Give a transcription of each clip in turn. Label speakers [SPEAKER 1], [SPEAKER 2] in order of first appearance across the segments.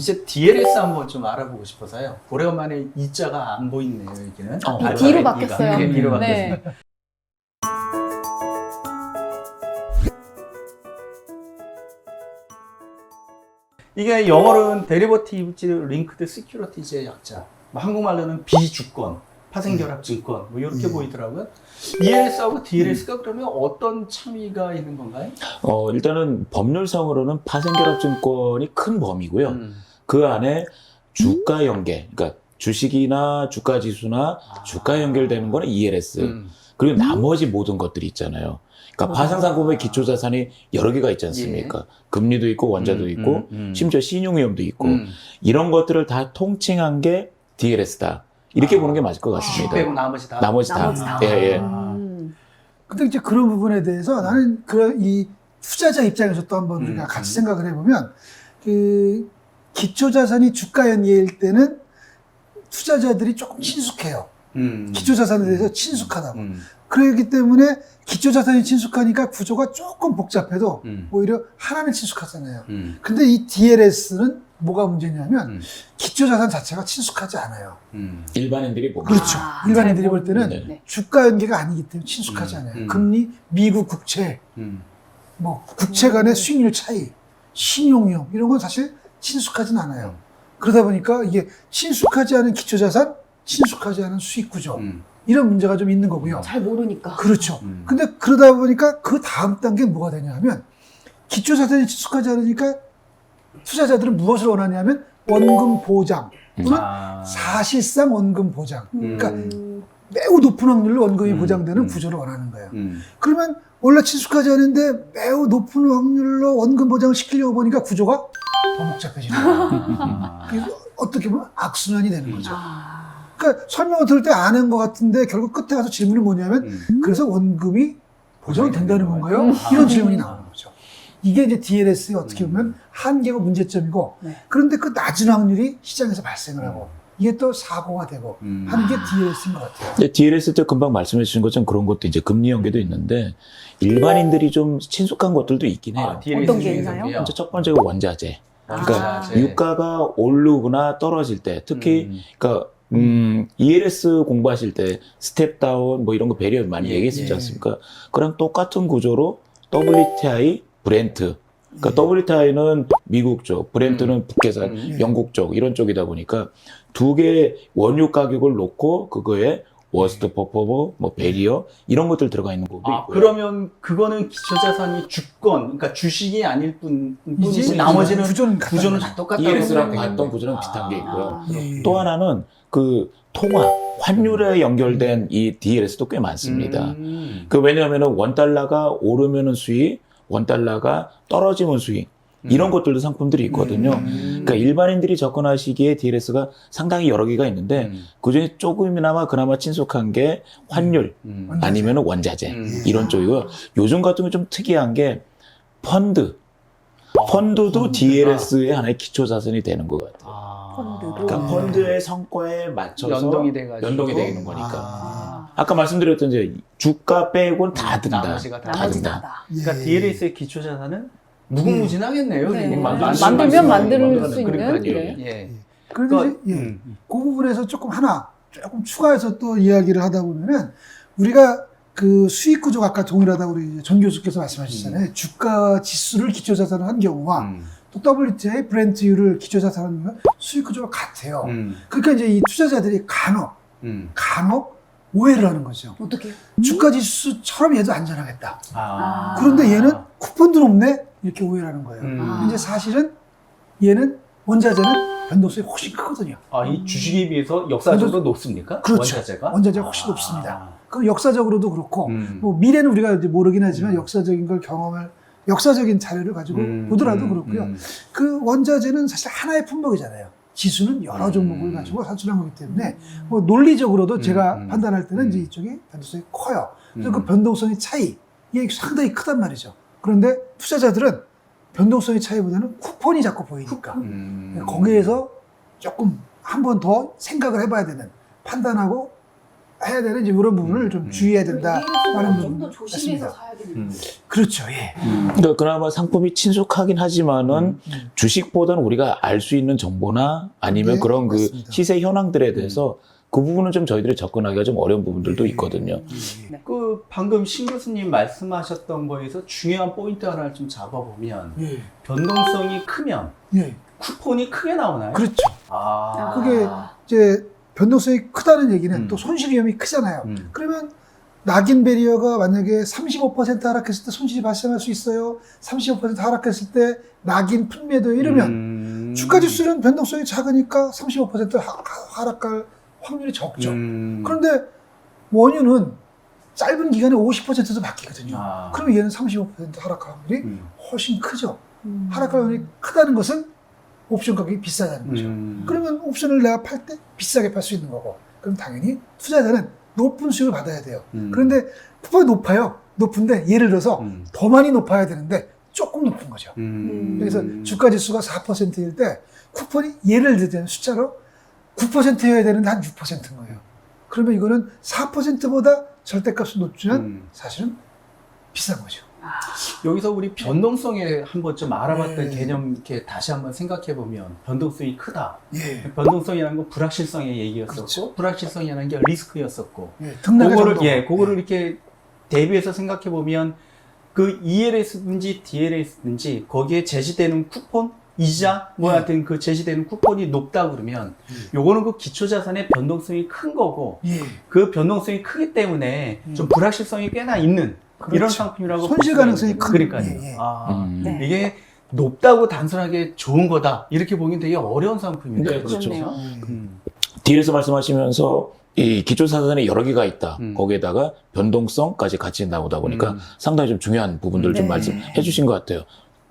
[SPEAKER 1] 이제 DLS 한번 좀 알아보고 싶어서요. 오래간만에 이자가 안 보이네요, 여기는.
[SPEAKER 2] D로 바뀌었어요.
[SPEAKER 1] D로 바뀌었어요.
[SPEAKER 2] 네.
[SPEAKER 1] 이게 영어로는 데리버티브 링크드 시큐리티즈의 약자. 뭐 한국말로는 비주권, 파생결합 증권, 뭐 이렇게 보이더라고요. ELS하고 DLS가 그러면 어떤 차이가 있는 건가요?
[SPEAKER 3] 일단은 법률상으로는 파생결합증권이 큰 범위고요. 그 안에 주가 연계, 그러니까 주식이나 주가 지수나 주가 연결되는 거는 ELS. 그리고 나머지 모든 것들이 있잖아요. 그러니까 파생상품의 기초자산이 여러 개가 있지 않습니까?
[SPEAKER 1] 예.
[SPEAKER 3] 금리도 있고 원자도 있고 심지어 신용위험도 있고 이런 것들을 다 통칭한 게 DLS다. 이렇게 보는 게 맞을 것 같습니다.
[SPEAKER 1] 주식 빼고 나머지 다.
[SPEAKER 3] 나머지 다. 예, 예.
[SPEAKER 4] 근데 이제 그런 부분에 대해서 나는 이 투자자 입장에서 또 한번 우리가 같이 생각을 해보면 그 기초자산이 주가 연계일 때는 투자자들이 조금 친숙해요. 기초자산에 대해서 친숙하다고. 그렇기 때문에 기초자산이 친숙하니까 구조가 조금 복잡해도 오히려 하나는 친숙하잖아요. 근데 이 DLS는 뭐가 문제냐면 기초자산 자체가 친숙하지 않아요.
[SPEAKER 3] 일반인들이 보면.
[SPEAKER 4] 그렇죠. 일반인들이 볼 때는
[SPEAKER 3] 네.
[SPEAKER 4] 주가 연계가 아니기 때문에 친숙하지 않아요. 금리, 미국 국채, 뭐 국채 간의 수익률 차이, 신용위험 이런 건 사실 친숙하진 않아요. 그러다 보니까 이게 친숙하지 않은 기초자산, 친숙하지 않은 수익 구조 이런 문제가 좀 있는 거고요.
[SPEAKER 2] 잘 모르니까.
[SPEAKER 4] 그렇죠. 근데 그러다 보니까 그 다음 단계는 뭐가 되냐 하면 기초자산이 친숙하지 않으니까 투자자들은 무엇을 원하냐면 원금 보장 또는 사실상 원금 보장. 그러니까 매우 높은 확률로 원금이 보장되는 구조를 원하는 거예요. 그러면 원래 친숙하지 않은데 매우 높은 확률로 원금 보장을 시키려고 보니까 구조가 더 복잡해지는 거예요. 그래서 어떻게 보면 악순환이 되는 거죠. 그러니까 설명을 들을 때 아는 것 같은데 결국 끝에 가서 질문이 뭐냐면 그래서 원금이 보장이 된다는 건가요? 이런 질문이 나오는 거죠. 이게 이제 DLS의 어떻게 보면 한계고 문제점이고 그런데 그 낮은 확률이 시장에서 발생을 하고 이게 또 사고가 되고 하는 게 DLS인 것 같아요.
[SPEAKER 3] DLS 때 금방 말씀해 주신 것처럼 그런 것도 이제 금리 연계도 있는데 일반인들이 좀 친숙한 것들도 있긴 해요.
[SPEAKER 2] 어떤 게 있나요?
[SPEAKER 3] 먼저 첫 번째가 원자재. 그러니까 유가가 오르거나 떨어질 때 특히 그러니까 ELS 공부하실 때 스텝 다운 뭐 이런 거 배려 많이 얘기했었지 않습니까? 그랑 똑같은 구조로 WTI, 브렌트. 그러니까 WTI는 미국 쪽, 브렌트는 북해산, 영국 쪽 이런 쪽이다 보니까 두 개의 원유 가격을 놓고 그거에 워스트 퍼포머, 뭐 베리어 이런 것들 들어가 있는 거고 있고요.
[SPEAKER 1] 그러면 그거는 기초자산이 주권, 그러니까 주식이 아닐 뿐이지
[SPEAKER 4] 이제
[SPEAKER 1] 나머지는
[SPEAKER 4] 구조는
[SPEAKER 1] 다 똑같다고
[SPEAKER 3] ELS랑
[SPEAKER 1] 보면
[SPEAKER 3] 봤던
[SPEAKER 1] 되겠네요.
[SPEAKER 3] 구조는 비슷한 게 있고요.
[SPEAKER 4] 예.
[SPEAKER 3] 또 하나는 그 통화, 환율에 연결된 이 DLS도 꽤 많습니다. 그 왜냐하면 원달러가 오르면은 수익, 원달러가 떨어지면 수익. 이런 것들도 상품들이 있거든요. 그러니까 일반인들이 접근하시기에 DLS가 상당히 여러 개가 있는데 그중에 조금이나마 그나마 친숙한 게 환율 아니면 원자재 이런 쪽이고요. 요즘 같은 경 좀 특이한 게 펀드도 DLS의 하나의 기초 자산이 되는 것 같아요.
[SPEAKER 2] 펀드도.
[SPEAKER 3] 그러니까 펀드의 성과에 맞춰서
[SPEAKER 1] 연동이 돼가지고
[SPEAKER 3] 연동이 되는 거니까. 아까 말씀드렸던 이제 주가 빼고는 다 든다.
[SPEAKER 1] 나머지가 다
[SPEAKER 2] 나머지
[SPEAKER 1] 든다.
[SPEAKER 2] 다다.
[SPEAKER 1] 그러니까 DLS의 기초자산은 무궁무진하겠네요.
[SPEAKER 2] 네.
[SPEAKER 1] 이게
[SPEAKER 2] 만들면 만들 수 있는.
[SPEAKER 1] 그러니까요.
[SPEAKER 2] 네.
[SPEAKER 1] 예.
[SPEAKER 4] 그런데 이제 그 부분에서 조금 추가해서 또 이야기를 하다 보면은 우리가 그 수익 구조가 아까 동일하다고 우리 전 교수께서 말씀하셨잖아요. 주가 지수를 기초자산으로 한 경우와 또 WTI 브렌트유를 기초자산으로 한 경우가 수익 구조가 같아요. 그러니까 이제 이 투자자들이 간혹 오해를 하는 거죠.
[SPEAKER 2] 어떻게?
[SPEAKER 4] 주가 지수처럼 얘도 안전하겠다.
[SPEAKER 1] 아.
[SPEAKER 4] 그런데 얘는 쿠폰도 높네? 이렇게 오해를 하는 거예요. 근데 사실은 얘는 원자재는 변동성이 훨씬 크거든요.
[SPEAKER 1] 이 주식에 비해서 역사적으로 높습니까?
[SPEAKER 4] 그렇죠. 원자재가 훨씬 높습니다. 그 역사적으로도 그렇고, 뭐 미래는 우리가 이제 모르긴 하지만 역사적인 걸 역사적인 자료를 가지고 보더라도 그렇고요. 그 원자재는 사실 하나의 품목이잖아요. 지수는 여러 종목을 가지고 산출한 거기 때문에 뭐 논리적으로도 제가 판단할 때는 이제 이쪽이 변동성이 커요. 그래서 그 변동성의 차이 이게 상당히 크단 말이죠. 그런데 투자자들은 변동성의 차이보다는 쿠폰이 자꾸 보이니까 거기에서 조금 한 번 더 생각을 해봐야 되는 판단하고 해야 되는 이제 이런 부분을 좀 주의해야 된다라는 부분
[SPEAKER 2] 좀더 조심해서
[SPEAKER 4] 같습니다.
[SPEAKER 2] 사야 되는.
[SPEAKER 4] 그렇죠. 예.
[SPEAKER 3] 그러니까 그나마 상품이 친숙하긴 하지만은 주식보다는 우리가 알 수 있는 정보나 아니면
[SPEAKER 4] 네,
[SPEAKER 3] 그런 그
[SPEAKER 4] 맞습니다.
[SPEAKER 3] 시세 현황들에 대해서 그 부분은 좀 저희들이 접근하기가 좀 어려운 부분들도 있거든요.
[SPEAKER 1] 그 방금 신 교수님 말씀하셨던 거에서 중요한 포인트 하나를 좀 잡아보면
[SPEAKER 4] 예.
[SPEAKER 1] 변동성이 크면
[SPEAKER 4] 예.
[SPEAKER 1] 쿠폰이 크게 나오나요?
[SPEAKER 4] 그렇죠.
[SPEAKER 1] 아.
[SPEAKER 4] 그게 이제 변동성이 크다는 얘기는 또
[SPEAKER 1] 음.
[SPEAKER 4] 손실 위험이 크잖아요. 그러면 낙인 베리어가 만약에 35% 하락했을 때 손실이 발생할 수 있어요. 35% 하락했을 때 낙인 품매도 이러면 주가 지수는 변동성이 작으니까 35% 하락할 확률이 적죠. 그런데 원유는 짧은 기간에 50%도 바뀌거든요.
[SPEAKER 1] 아.
[SPEAKER 4] 그러면 얘는 35% 하락할 확률이 훨씬 크죠. 하락할 확률이 크다는 것은 옵션 가격이 비싸다는 거죠. 그러면 옵션을 내가 팔 때 비싸게 팔 수 있는 거고, 그럼 당연히 투자자는 높은 수익을 받아야 돼요. 그런데 쿠폰이 높아요. 높은데 예를 들어서 더 많이 높아야 되는데 조금 높은 거죠. 그래서 주가 지수가 4%일 때 쿠폰이 예를 들자면 숫자로 9%여야 되는데 한 6%인 거예요. 그러면 이거는 4%보다 절대값이 높지만 사실은 비싼 거죠.
[SPEAKER 1] 여기서 우리 변동성에 한번 좀 알아봤던
[SPEAKER 4] 네.
[SPEAKER 1] 개념 이렇게 다시 한번 생각해 보면 변동성이 크다.
[SPEAKER 4] 예.
[SPEAKER 1] 변동성이라는 건 불확실성의 얘기였었고
[SPEAKER 4] 그렇죠.
[SPEAKER 1] 불확실성이라는 게 리스크였었고
[SPEAKER 4] 예. 등락의
[SPEAKER 1] 그거를
[SPEAKER 4] 정도.
[SPEAKER 1] 그거를 이렇게 대비해서 생각해 보면 그 ELS든지 DLS든지 거기에 제시되는 쿠폰 이자 뭐 하여튼 그 제시되는 쿠폰이 높다 그러면 요거는 그 기초 자산의 변동성이 큰 거고
[SPEAKER 4] 예.
[SPEAKER 1] 그 변동성이 크기 때문에 좀 불확실성이 꽤나 있는 이런
[SPEAKER 4] 그렇죠.
[SPEAKER 1] 상품이라고
[SPEAKER 4] 손실
[SPEAKER 1] 볼 수가
[SPEAKER 4] 가능성이
[SPEAKER 1] 있는
[SPEAKER 4] 큰.
[SPEAKER 1] 거예요. 그러니까요.
[SPEAKER 4] 예, 예.
[SPEAKER 1] 아,
[SPEAKER 2] 네.
[SPEAKER 1] 이게 높다고 단순하게 좋은 거다 이렇게 보기엔 되게 어려운 상품입니다.
[SPEAKER 3] 네, 그렇죠.
[SPEAKER 2] 그렇네요.
[SPEAKER 3] 뒤에서 말씀하시면서 이 기초자산에 여러 개가 있다. 거기에다가 변동성까지 같이 나오다 보니까 상당히 좀 중요한 부분들을 좀
[SPEAKER 2] 네.
[SPEAKER 3] 말씀해 주신 것 같아요.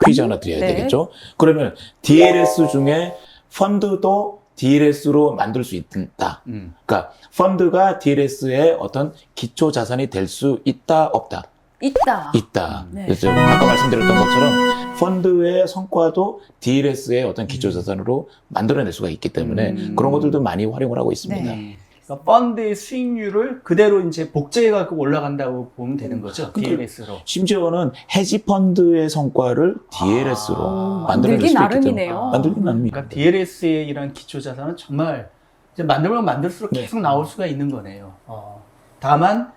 [SPEAKER 3] 퀴즈 하나 드려야
[SPEAKER 2] 네.
[SPEAKER 3] 되겠죠? 그러면 DLS 중에 펀드도 DLS로 만들 수 있다. 그러니까 펀드가 DLS의 어떤 기초 자산이 될 수 있다, 없다?
[SPEAKER 2] 있다.
[SPEAKER 3] 있다.
[SPEAKER 2] 네.
[SPEAKER 3] 그래서 아까 말씀드렸던 것처럼 펀드의 성과도 DLS의 어떤 기초 자산으로 만들어낼 수가 있기 때문에 그런 것들도 많이 활용을 하고 있습니다.
[SPEAKER 2] 네.
[SPEAKER 1] 그러니까 펀드의 수익률을 그대로 이제 복제해갖고 올라간다고 보면 되는 거죠. DLS로.
[SPEAKER 3] 심지어는 헤지 펀드의 성과를 DLS로 만들어낼
[SPEAKER 2] 만들기
[SPEAKER 3] 수
[SPEAKER 2] 나름이네요.
[SPEAKER 3] 있겠죠. 만들기 나름이니까.
[SPEAKER 1] 그러니까 DLS의 이런 기초 자산은 정말 이제 만들면 만들수록
[SPEAKER 3] 네.
[SPEAKER 1] 계속 나올 수가 있는 거네요. 다만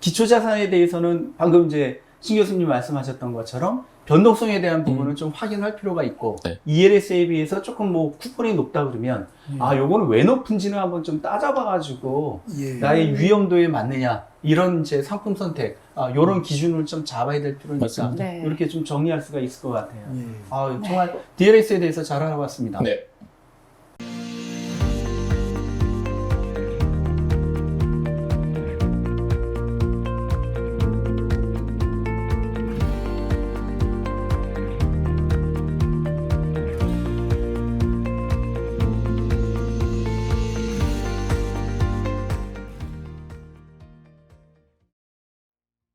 [SPEAKER 1] 기초 자산에 대해서는 방금 이제 신 교수님 말씀하셨던 것처럼 변동성에 대한 부분은 좀 확인할 필요가 있고
[SPEAKER 3] 네.
[SPEAKER 1] ELS에 비해서 조금 뭐 쿠폰이 높다 그러면 요거는 왜 높은지는 한번 좀 따져봐가지고
[SPEAKER 4] 예.
[SPEAKER 1] 나의 위험도에 맞느냐 이런 이제 상품 선택 요런 기준을 좀 잡아야 될 필요가 있다.
[SPEAKER 3] 맞습니다.
[SPEAKER 2] 네.
[SPEAKER 1] 이렇게 좀 정리할 수가 있을 것 같아요.
[SPEAKER 4] 예.
[SPEAKER 1] 정말 DLS에 대해서 잘 알아봤습니다.
[SPEAKER 3] 네.